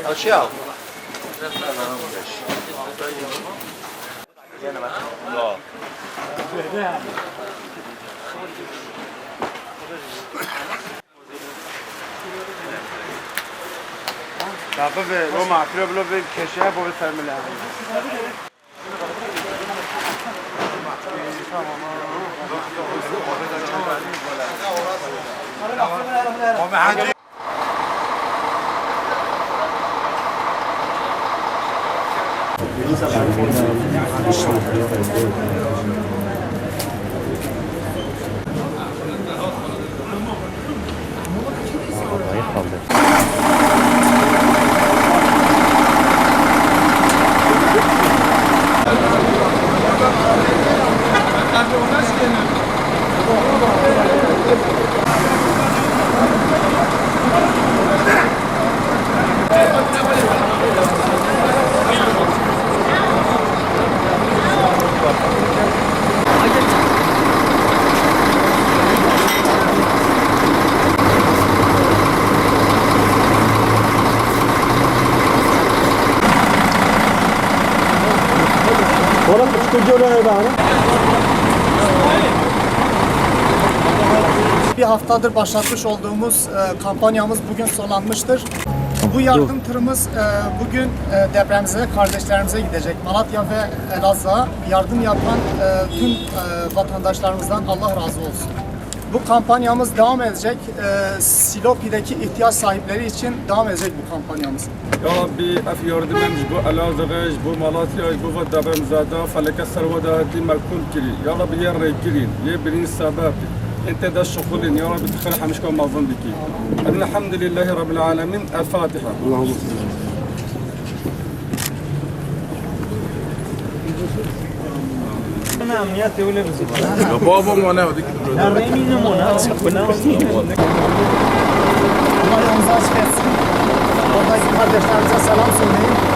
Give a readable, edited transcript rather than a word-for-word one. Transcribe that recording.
Açıyor. Tabii be, o mahfile bile bir keşeye bu termile. Bir haftadır başlatmış olduğumuz kampanyamız bugün sonlanmıştır. Bu yardım tırımız bugün depremize, kardeşlerimize gidecek. Malatya ve Elazığ'a yardım yapan tüm vatandaşlarımızdan Allah razı olsun. Bu kampanyamız devam edecek. Silopi'deki ihtiyaç sahipleri için devam edecek bu kampanyamız. يا ربي اف يردمم جبو الازغج بو مالاتيا جبو فدابم زادا فلك السرودا هدي ما كل كري يا رب يا رجلين يا برين السباب انت دا الشغلين يا رب تدخل حمشكم ما ظن بك الحمد لله رب العالمين الفاتحه اللهم Ya baba mı ne hadi gidiyoruz. Allah yolunuzu açık etsin. Oradaki kardeşlerimize selam söyleyin.